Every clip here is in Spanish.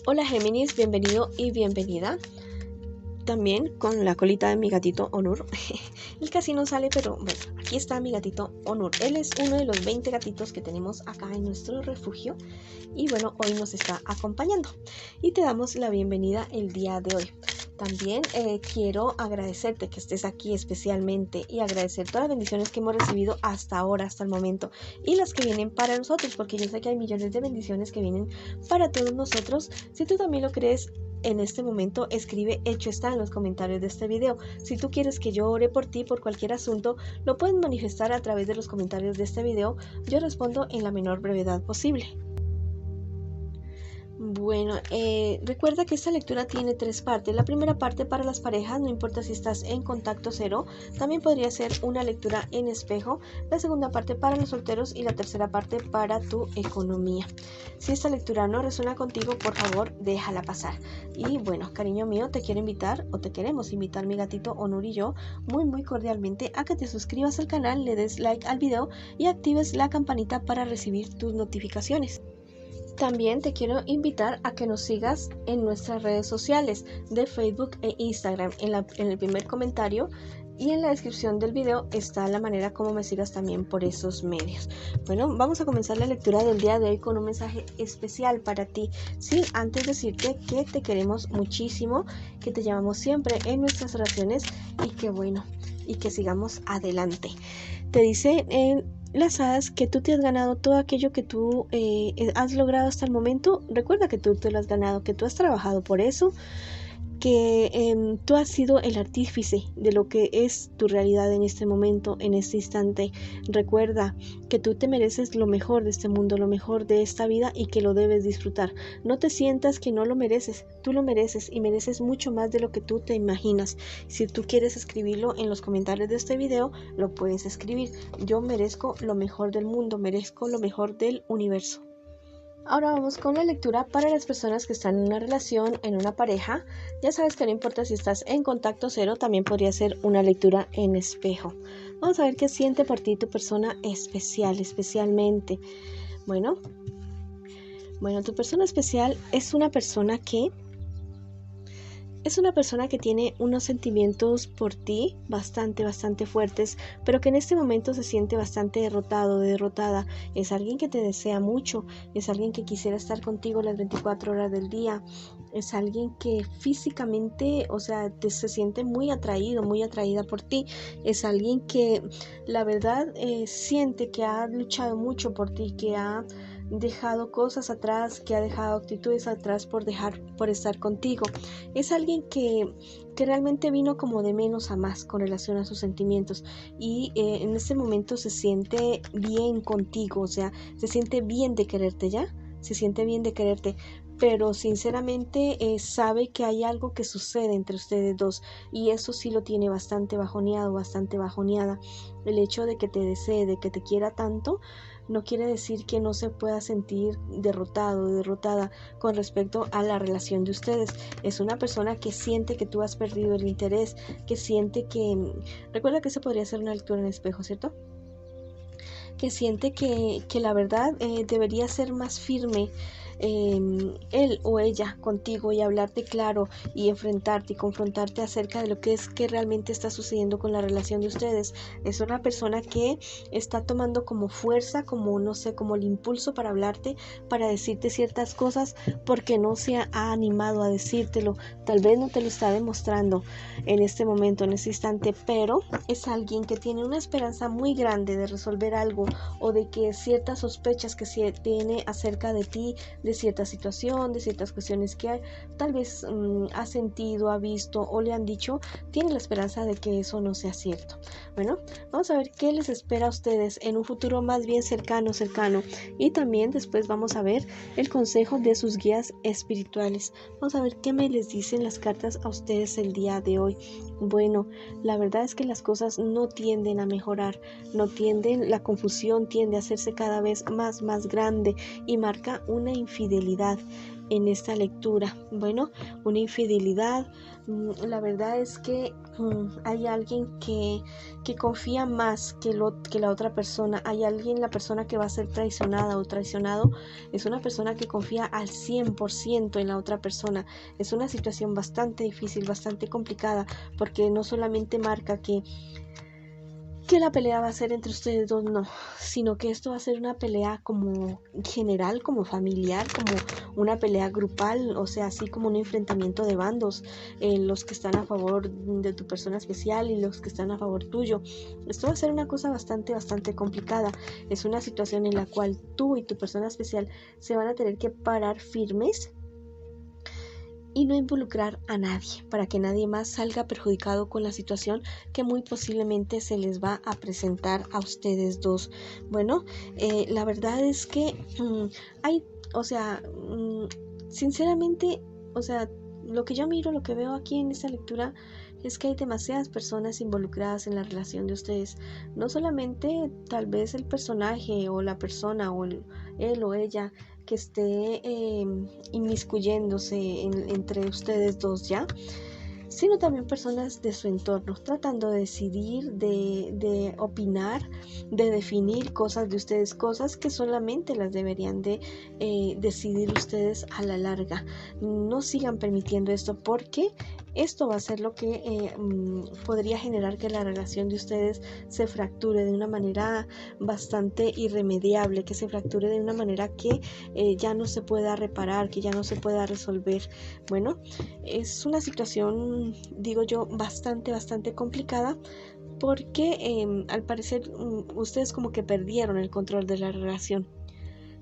Hola Géminis, bienvenido y bienvenida. También con la colita de mi gatito Onur. Él casi no sale, pero bueno, aquí está mi gatito Onur. Él es uno de los 20 gatitos que tenemos acá en nuestro refugio. Y bueno, hoy nos está acompañando. Y te damos la bienvenida el día de hoy. También quiero agradecerte que estés aquí especialmente y agradecer todas las bendiciones que hemos recibido hasta ahora, hasta el momento, y las que vienen para nosotros, porque yo sé que hay millones de bendiciones que vienen para todos nosotros. Si tú también lo crees en este momento, escribe hecho está en los comentarios de este video. Si tú quieres que yo ore por ti por cualquier asunto, lo puedes manifestar a través de los comentarios de este video. Yo respondo en la menor brevedad posible. Bueno, recuerda que esta lectura tiene 3 partes. La primera parte para las parejas, no importa si estás en contacto cero, también podría ser una lectura en espejo. La segunda parte para los solteros y la tercera parte para tu economía. Si esta lectura no resuena contigo, por favor, déjala pasar. Y bueno, cariño mío, te quiero invitar, o te queremos invitar, mi gatito Onur y yo, muy cordialmente a que te suscribas al canal, le des like al video y actives la campanita para recibir tus notificaciones. También te quiero invitar a que nos sigas en nuestras redes sociales de Facebook e Instagram. En el primer comentario y en la descripción del video está la manera como me sigas también por esos medios. Bueno, vamos a comenzar la lectura del día de hoy con un mensaje especial para ti. Sí, antes decirte que te queremos muchísimo, que te llamamos siempre en nuestras oraciones y que bueno, y que sigamos adelante. Te dice en las hadas que tú te has ganado todo aquello que tú has logrado hasta el momento. Recuerda que tú te lo has ganado, que tú has trabajado por eso, que tú has sido el artífice de lo que es tu realidad en este momento, en este instante. Recuerda que tú te mereces lo mejor de este mundo, lo mejor de esta vida y que lo debes disfrutar. No te sientas que no lo mereces, tú lo mereces y mereces mucho más de lo que tú te imaginas. Si tú quieres escribirlo en los comentarios de este video, lo puedes escribir. Yo merezco lo mejor del mundo, merezco lo mejor del universo. Ahora vamos con la lectura para las personas que están en una relación, en una pareja. Ya sabes que no importa si estás en contacto cero, también podría ser una lectura en espejo. Vamos a ver qué siente por ti tu persona especialmente. Bueno, tu persona especial es una persona que tiene unos sentimientos por ti bastante fuertes, pero que en este momento se siente bastante derrotada. Es alguien que te desea mucho, es alguien que quisiera estar contigo las 24 horas del día, es alguien que físicamente, se siente muy atraída por ti, es alguien que la verdad siente que ha luchado mucho por ti, que ha dejado cosas atrás, que ha dejado actitudes atrás por estar contigo. Es alguien que realmente vino como de menos a más con relación a sus sentimientos y en este momento se siente bien contigo, se siente bien de quererte pero sinceramente sabe que hay algo que sucede entre ustedes dos y eso sí lo tiene bastante bajoneada. El hecho de que te desee, de que te quiera tanto, no quiere decir que no se pueda sentir derrotada con respecto a la relación de ustedes. Es una persona que siente que tú has perdido el interés, que siente que... Recuerda que eso podría ser una lectura en espejo, ¿cierto? Que siente que la verdad debería ser más firme él o ella contigo y hablarte claro y enfrentarte y confrontarte acerca de lo que realmente está sucediendo con la relación de ustedes. Es una persona que está tomando como fuerza, como el impulso para hablarte, para decirte ciertas cosas porque no se ha animado a decírtelo. Tal vez no te lo está demostrando en este momento, en este instante, pero es alguien que tiene una esperanza muy grande de resolver algo o de que ciertas sospechas que se tiene acerca de ti, de cierta situación, de ciertas cuestiones que tal vez ha sentido, ha visto o le han dicho, tiene la esperanza de que eso no sea cierto. Bueno, vamos a ver qué les espera a ustedes en un futuro más bien cercano y también después vamos a ver el consejo de sus guías espirituales. Vamos a ver qué me les dicen las cartas a ustedes el día de hoy. Bueno, la verdad es que las cosas no tienden a mejorar, la confusión tiende a hacerse cada vez más grande y marca una infidelidad. en esta lectura. Bueno, una infidelidad. La verdad es que hay alguien que confía más que la otra persona. Hay alguien, la persona que va a ser traicionada o traicionado, es una persona que confía al 100% en la otra persona. Es una situación bastante difícil, bastante complicada, porque no solamente marca que la pelea va a ser entre ustedes dos, no, sino que esto va a ser una pelea como general, como familiar, como una pelea grupal, o sea, así como un enfrentamiento de bandos, los que están a favor de tu persona especial y los que están a favor tuyo. Esto va a ser una cosa bastante complicada. Es una situación en la cual tú y tu persona especial se van a tener que parar firmes y no involucrar a nadie, para que nadie más salga perjudicado con la situación que muy posiblemente se les va a presentar a ustedes dos. Bueno, la verdad es que hay, o sea, sinceramente, o sea, lo que yo miro, lo que veo aquí en esta lectura es que hay demasiadas personas involucradas en la relación de ustedes. No solamente tal vez el personaje o la persona o él o ella que esté inmiscuyéndose entre ustedes dos ya, sino también personas de su entorno, tratando de decidir, de opinar, de definir cosas de ustedes, cosas que solamente las deberían de decidir ustedes a la larga. No sigan permitiendo esto, porque esto va a ser lo que podría generar que la relación de ustedes se fracture de una manera bastante irremediable, que se fracture de una manera que ya no se pueda reparar, que ya no se pueda resolver. Bueno, es una situación, digo yo, bastante complicada, porque al parecer ustedes como que perdieron el control de la relación.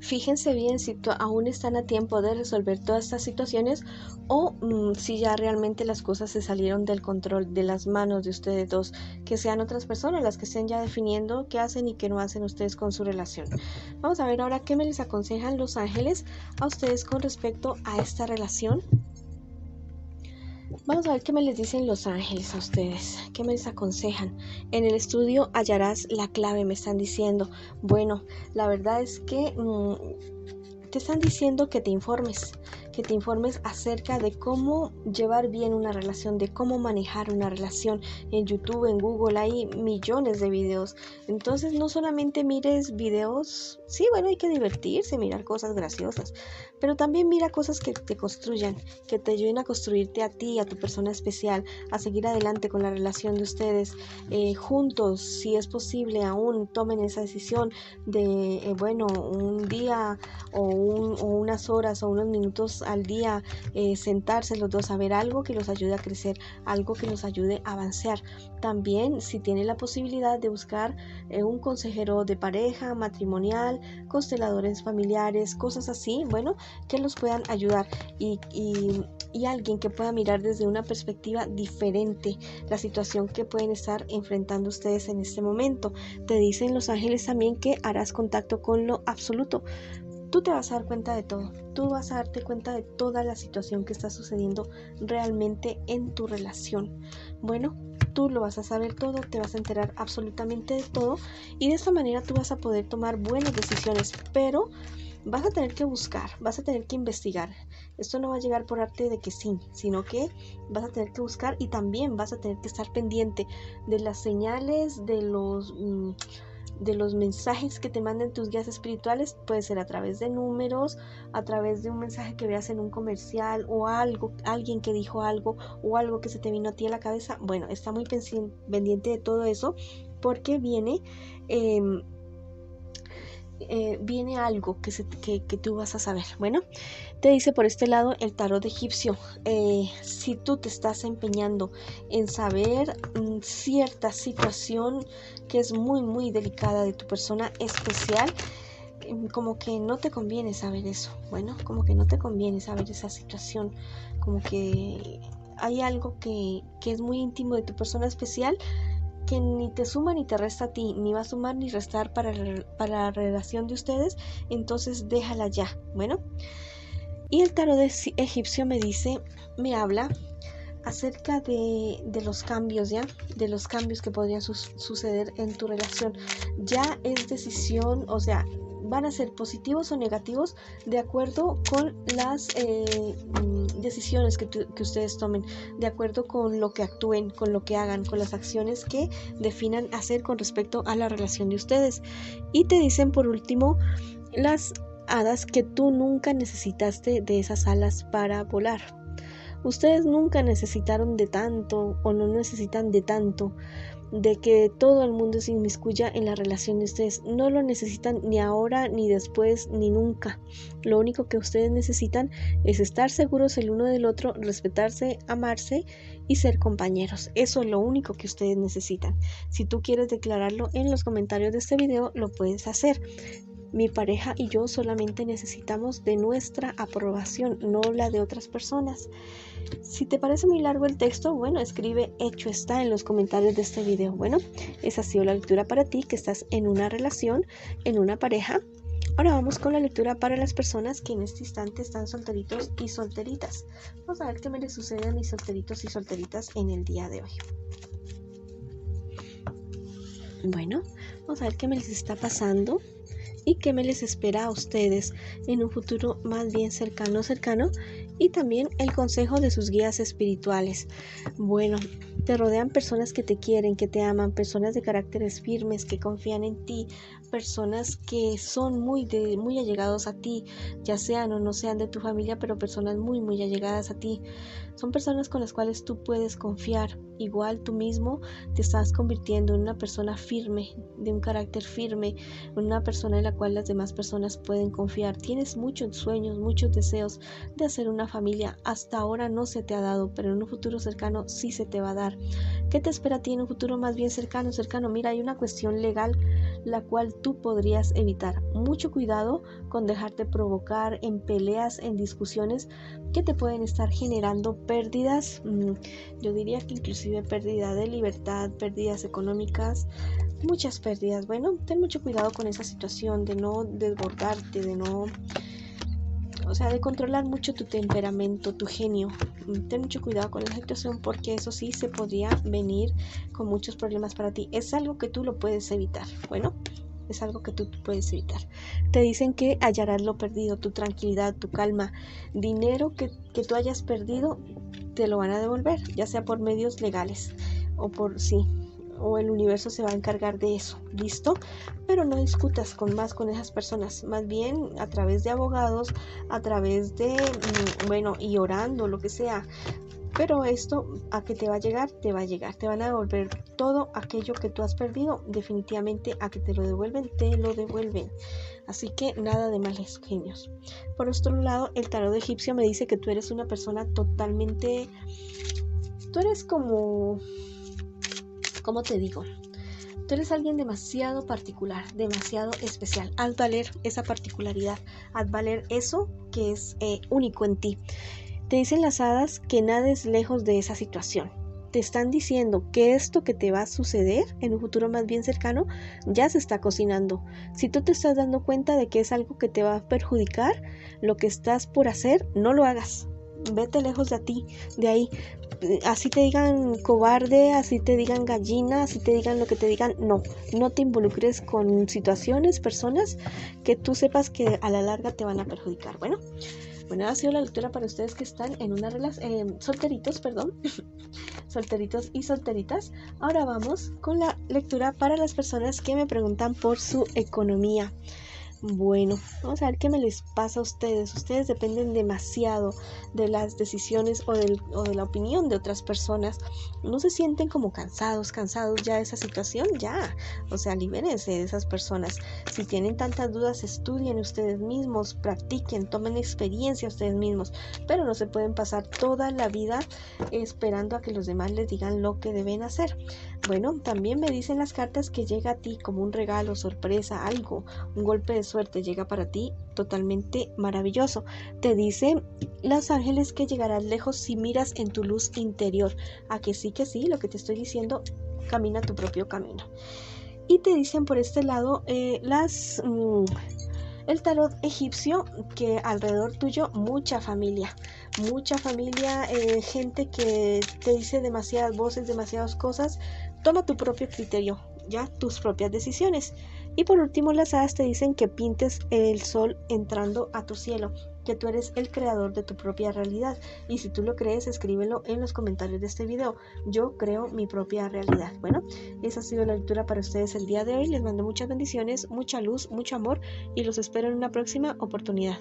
Fíjense bien si aún están a tiempo de resolver todas estas situaciones o si ya realmente las cosas se salieron del control de las manos de ustedes dos, que sean otras personas las que estén ya definiendo qué hacen y qué no hacen ustedes con su relación. Vamos a ver ahora qué me les aconsejan los ángeles a ustedes con respecto a esta relación. Vamos a ver qué me les dicen los ángeles a ustedes, qué me les aconsejan. En el estudio hallarás la clave, me están diciendo. Bueno, la verdad es que te están diciendo que te informes acerca de cómo llevar bien una relación, de cómo manejar una relación. En YouTube, en Google hay millones de videos. Entonces no solamente mires videos, sí, bueno, hay que divertirse, mirar cosas graciosas, pero también mira cosas que te construyan, que te ayuden a construirte a ti, a tu persona especial, a seguir adelante con la relación de ustedes juntos. Si es posible, aún tomen esa decisión de, bueno, un día o unas horas o unos minutos al día, sentarse los dos a ver algo que los ayude a crecer, algo que los ayude a avanzar. También, si tienen la posibilidad de buscar un consejero de pareja, matrimonial, consteladores familiares, cosas así, bueno, que los puedan ayudar y alguien que pueda mirar desde una perspectiva diferente la situación que pueden estar enfrentando ustedes en este momento. Te dicen los ángeles también que harás contacto con lo absoluto. Tú te vas a dar cuenta de todo, tú vas a darte cuenta de toda la situación que está sucediendo realmente en tu relación. Bueno, tú lo vas a saber todo, te vas a enterar absolutamente de todo, y de esta manera tú vas a poder tomar buenas decisiones, pero vas a tener que buscar, vas a tener que investigar. Esto no va a llegar por arte de que sí, sino que vas a tener que buscar, y también vas a tener que estar pendiente de las señales, de los mensajes que te manden tus guías espirituales. Puede ser a través de números, a través de un mensaje que veas en un comercial, o algo, alguien que dijo algo, o algo que se te vino a ti a la cabeza. Bueno, está muy pendiente de todo eso, porque viene algo que tú vas a saber. Bueno, te dice por este lado el tarot egipcio, si tú te estás empeñando en saber cierta situación que es muy delicada de tu persona especial, como que no te conviene saber eso. Bueno, como que no te conviene saber esa situación, como que hay algo que es muy íntimo de tu persona especial, que ni te suma ni te resta a ti, ni va a sumar ni restar para la relación de ustedes. Entonces déjala ya. Bueno, y el tarot egipcio me habla acerca de los cambios, ya, de los cambios que podrían suceder en tu relación. Ya es decisión, o sea, van a ser positivos o negativos de acuerdo con las decisiones que ustedes tomen, de acuerdo con lo que actúen, con lo que hagan, con las acciones que definan hacer con respecto a la relación de ustedes. Y te dicen por último las hadas que tú nunca necesitaste de esas alas para volar. Ustedes nunca necesitaron de tanto o no necesitan de tanto, de que todo el mundo se inmiscuya en la relación de ustedes. No lo necesitan ni ahora, ni después, ni nunca. Lo único que ustedes necesitan es estar seguros el uno del otro, respetarse, amarse y ser compañeros. Eso es lo único que ustedes necesitan. Si tú quieres declararlo en los comentarios de este video, lo puedes hacer. Mi pareja y yo solamente necesitamos de nuestra aprobación, no la de otras personas. Si te parece muy largo el texto, bueno, escribe hecho está en los comentarios de este video. Bueno, esa ha sido la lectura para ti que estás en una relación, en una pareja. Ahora vamos con la lectura para las personas que en este instante están solteritos y solteritas. Vamos a ver qué me les sucede a mis solteritos y solteritas en el día de hoy. Bueno, vamos a ver qué me les está pasando y qué me les espera a ustedes en un futuro más bien cercano y también el consejo de sus guías espirituales. Bueno, te rodean personas que te quieren, que te aman, personas de caracteres firmes que confían en ti, personas que son muy allegados a ti, ya sean o no sean de tu familia, pero personas muy allegadas a ti. Son personas con las cuales tú puedes confiar. Igual tú mismo te estás convirtiendo en una persona firme, de un carácter firme, una persona en la cual las demás personas pueden confiar. Tienes muchos sueños, muchos deseos de hacer una familia. Hasta ahora no se te ha dado, pero en un futuro cercano sí se te va a dar. ¿Qué te espera a ti en un futuro más bien cercano? Mira, hay una cuestión legal la cual tú podrías evitar. Mucho cuidado con dejarte provocar en peleas, en discusiones que te pueden estar generando pérdidas, yo diría que inclusive pérdida de libertad, pérdidas económicas, muchas pérdidas. Bueno, ten mucho cuidado con esa situación de no desbordarte, de controlar mucho tu temperamento, tu genio. Ten mucho cuidado con esa situación porque eso sí se podría venir con muchos problemas para ti. Es algo que tú lo puedes evitar. Bueno, es algo que tú puedes evitar. Te dicen que hallarás lo perdido, tu tranquilidad, tu calma, dinero que tú hayas perdido, te lo van a devolver, ya sea por medios legales o el universo se va a encargar de eso, ¿listo? Pero no discutas con esas personas, más bien a través de abogados, a través de, y orando, lo que sea. Pero esto a que te va a llegar, te van a devolver todo aquello que tú has perdido, definitivamente a que te lo devuelven. Así que nada de males genios. Por otro lado, el tarot egipcio me dice que tú eres una persona totalmente, tú eres como, ¿cómo te digo? Tú eres alguien demasiado particular, demasiado especial. Haz valer esa particularidad, haz valer eso que es único en ti. Te dicen las hadas que nades lejos de esa situación. Te están diciendo que esto que te va a suceder en un futuro más bien cercano ya se está cocinando. Si tú te estás dando cuenta de que es algo que te va a perjudicar, lo que estás por hacer, no lo hagas. Vete lejos de ahí. Así te digan cobarde, así te digan gallina, así te digan lo que te digan, no te involucres con situaciones, personas que tú sepas que a la larga te van a perjudicar. Bueno, ha sido la lectura para ustedes que están en una relación, solteritos y solteritas. Ahora vamos con la lectura para las personas que me preguntan por su economía. Bueno, vamos a ver qué me les pasa a ustedes. Ustedes dependen demasiado de las decisiones o de la opinión de otras personas. No se sienten como cansados ya de esa situación, libérense de esas personas. Si tienen tantas dudas, estudien ustedes mismos, practiquen, tomen experiencia ustedes mismos, pero no se pueden pasar toda la vida esperando a que los demás les digan lo que deben hacer. Bueno, también me dicen las cartas que llega a ti como un regalo, sorpresa, algo, un golpe de suerte llega para ti totalmente maravilloso. Te dicen los ángeles que llegarás lejos si miras en tu luz interior. A que sí, lo que te estoy diciendo, camina tu propio camino. Y te dicen por este lado el tarot egipcio que alrededor tuyo mucha familia, gente que te dice demasiadas voces, demasiadas cosas. Toma tu propio criterio, ya tus propias decisiones. Y por último, las hadas te dicen que pintes el sol entrando a tu cielo, que tú eres el creador de tu propia realidad. Y si tú lo crees, escríbelo en los comentarios de este video. Yo creo mi propia realidad. Bueno, esa ha sido la lectura para ustedes el día de hoy. Les mando muchas bendiciones, mucha luz, mucho amor y los espero en una próxima oportunidad.